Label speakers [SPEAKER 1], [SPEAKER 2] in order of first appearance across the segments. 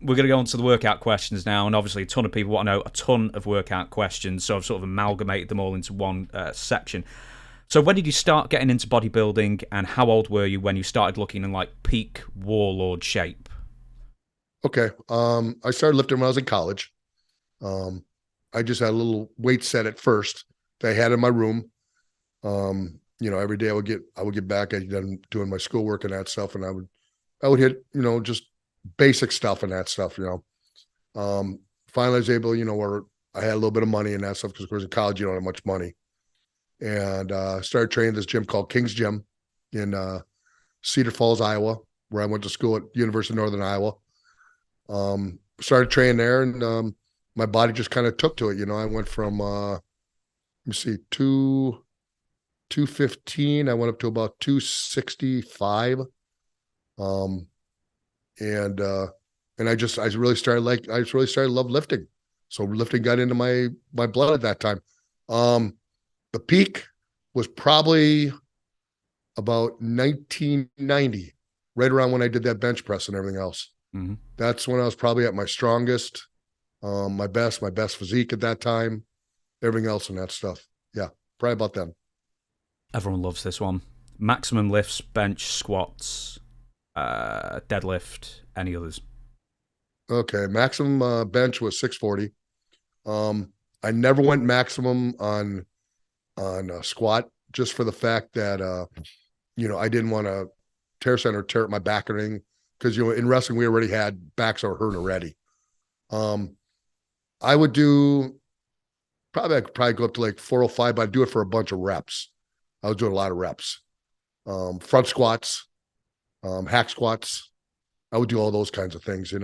[SPEAKER 1] we're going to go on to the workout questions now, and obviously a ton of people want to know a ton of workout questions, so I've sort of amalgamated them all into one section. So when did you start getting into bodybuilding, and how old were you when you started looking in like peak Warlord shape?
[SPEAKER 2] Okay. I started lifting when I was in college. I just had a little weight set at first that I had in my room. Every day I would get back. I'd done doing my schoolwork and that stuff, and I would hit, just basic stuff and that stuff, Finally I was able, where I had a little bit of money and that stuff, because of course in college you don't have much money. And started training at this gym called King's Gym in Cedar Falls, Iowa, where I went to school at University of Northern Iowa. Started training there, and my body just kind of took to it. I went from let me see, 215, I went up to about 265. And I just really started to love lifting. So lifting got into my blood at that time. The peak was probably about 1990, right around when I did that bench press and everything else.
[SPEAKER 1] Mm-hmm.
[SPEAKER 2] That's when I was probably at my strongest, my best physique at that time, everything else and that stuff. Yeah, probably about then.
[SPEAKER 1] Everyone loves this one. Maximum lifts, bench, squats, deadlift, any others?
[SPEAKER 2] Okay, maximum bench was 640. I never went maximum on squat, just for the fact that I didn't want to tear up my back or anything, because in wrestling we already had backs that were hurt already. I would do I could probably go up to like 405, but I'd do it for a bunch of reps. I was doing a lot of reps. Front squats, hack squats. I would do all those kinds of things, I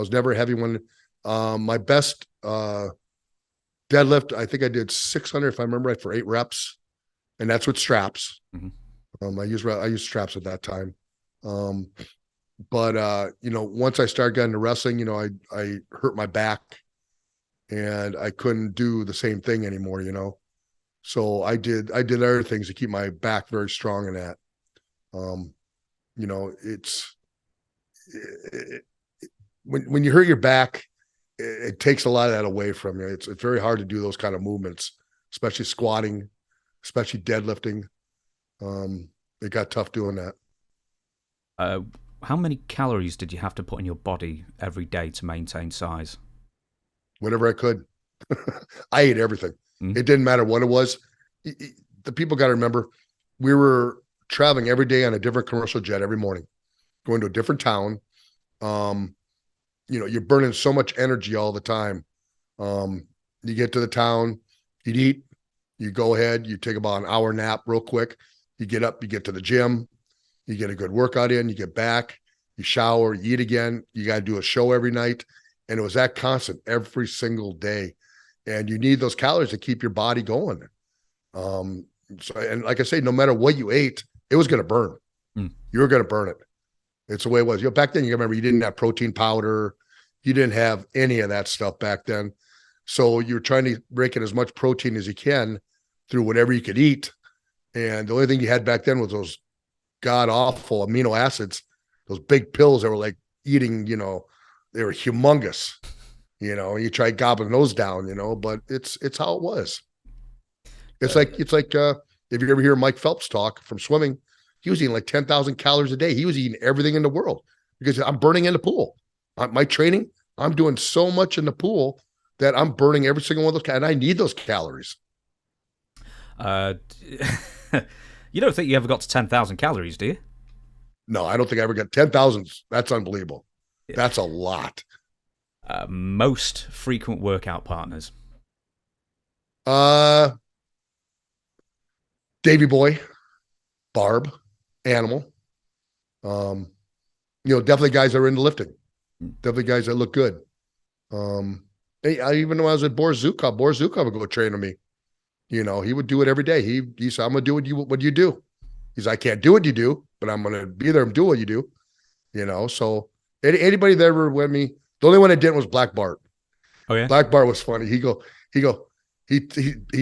[SPEAKER 2] was never a heavy one. My best deadlift, I think I did 600, if I remember right, for 8 reps, and that's with straps.
[SPEAKER 1] Mm-hmm.
[SPEAKER 2] I used straps at that time. But once I started getting into wrestling, I hurt my back, and I couldn't do the same thing anymore, So I did other things to keep my back very strong in that. When you hurt your back, it takes a lot of that away from you. It's very hard to do those kind of movements, especially squatting, especially deadlifting. It got tough doing that.
[SPEAKER 1] How many calories did you have to put in your body every day to maintain size?
[SPEAKER 2] Whatever I could. I ate everything.
[SPEAKER 1] Mm-hmm.
[SPEAKER 2] It didn't matter what it was. The people got to remember, we were traveling every day on a different commercial jet every morning, going to a different town. You're burning so much energy all the time. You get to the town, you'd eat, you go ahead, you take about an hour nap real quick. You get up, you get to the gym, you get a good workout in, you get back, you shower, you eat again. You got to do a show every night. And it was that constant every single day. And you need those calories to keep your body going. And like I say, no matter what you ate, it was going to burn. You were going to burn it. It's the way it was. Back then, you remember, you didn't have protein powder. You didn't have any of that stuff back then. So you're trying to break in as much protein as you can through whatever you could eat. And the only thing you had back then was those god awful amino acids, those big pills that were like eating, they were humongous. You try gobbling those down, but it's how it was. It's like if you ever hear Mike Phelps talk from swimming, he was eating like 10,000 calories a day. He was eating everything in the world because I'm burning in the pool. My training, I'm doing so much in the pool that I'm burning every single one of those, and I need those calories.
[SPEAKER 1] You don't think you ever got to 10,000 calories, do you?
[SPEAKER 2] No, I don't think I ever got 10,000. That's unbelievable. Yeah. That's a lot.
[SPEAKER 1] Most frequent workout partners?
[SPEAKER 2] Davey Boy, Barb, Animal. Definitely guys that are into lifting. Definitely guys that look good. Even when I was at Boris Zukov would go train with me. He would do it every day. He said, "I'm gonna do what you do." He's like, "I can't do what you do, but I'm gonna be there and do what you do." So anybody that ever with me, the only one I didn't was Black Bart.
[SPEAKER 1] Oh yeah,
[SPEAKER 2] Black Bart was funny. He'd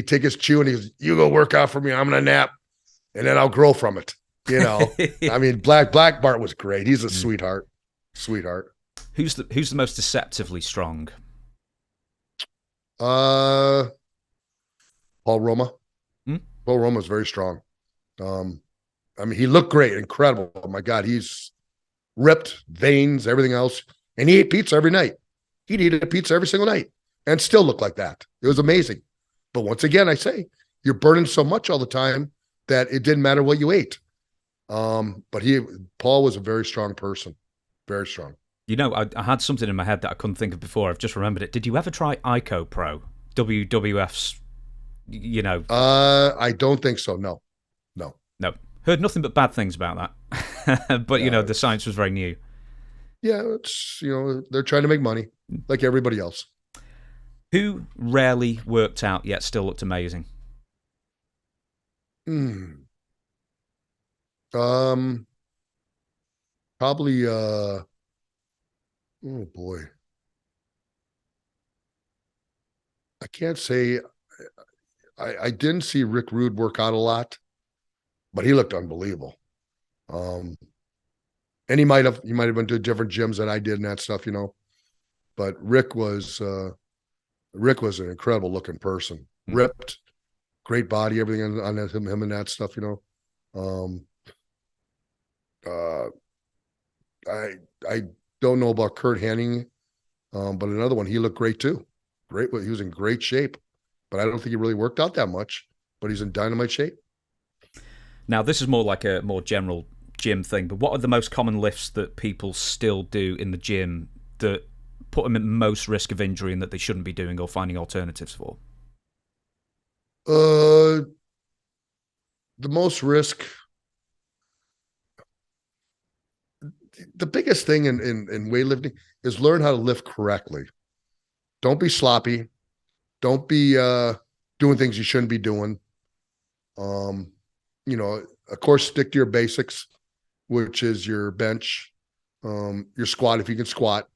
[SPEAKER 2] take his chew and he goes, "You go work out for me. I'm gonna nap, and then I'll grow from it." I mean, Black Bart was great. He's a sweetheart.
[SPEAKER 1] Who's the most deceptively strong?
[SPEAKER 2] Uh, Paul Roma.
[SPEAKER 1] Hmm?
[SPEAKER 2] Paul Roma's very strong. Um, I mean, he looked great, incredible. Oh my God, he's ripped, veins, everything else. And he ate pizza every night. He'd eat a pizza every single night and still look like that. It was amazing. But once again, I say, you're burning so much all the time that it didn't matter what you ate. But Paul was a very strong person. Very strong.
[SPEAKER 1] You know, I had something in my head that I couldn't think of before. I've just remembered it. Did you ever try Ico Pro? WWF's, you know.
[SPEAKER 2] I don't think so. No. No.
[SPEAKER 1] No. Heard nothing but bad things about that. But, you know, the science was very new.
[SPEAKER 2] Yeah, it's, they're trying to make money like everybody else.
[SPEAKER 1] Who rarely worked out yet still looked amazing?
[SPEAKER 2] Probably oh boy. I can't say I didn't see Rick Rude work out a lot, but he looked unbelievable. And he might have been to different gyms than I did and that stuff, But Rick was an incredible looking person. Ripped, great body, everything on him and that stuff, I don't know about Kurt Hennig, but another one, he looked great too. Great, he was in great shape, but I don't think he really worked out that much. But he's in dynamite shape.
[SPEAKER 1] Now, this is more like a more general gym thing, but what are the most common lifts that people still do in the gym that put them at most risk of injury and that they shouldn't be doing or finding alternatives for?
[SPEAKER 2] The most risk. The biggest thing in weightlifting is learn how to lift correctly. Don't be sloppy. Don't be doing things you shouldn't be doing. Of course, stick to your basics, which is your bench, your squat if you can squat.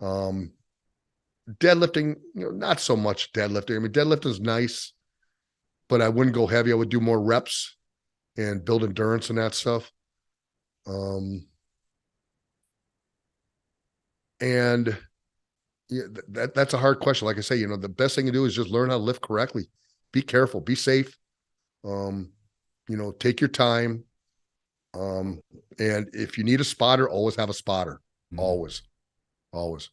[SPEAKER 2] Deadlifting, not so much deadlifting. I mean, deadlifting is nice, but I wouldn't go heavy. I would do more reps and build endurance and that stuff. And yeah, that's a hard question. Like I say, the best thing to do is just learn how to lift correctly. Be careful, be safe. Take your time. And if you need a spotter, always have a spotter. Always. Always.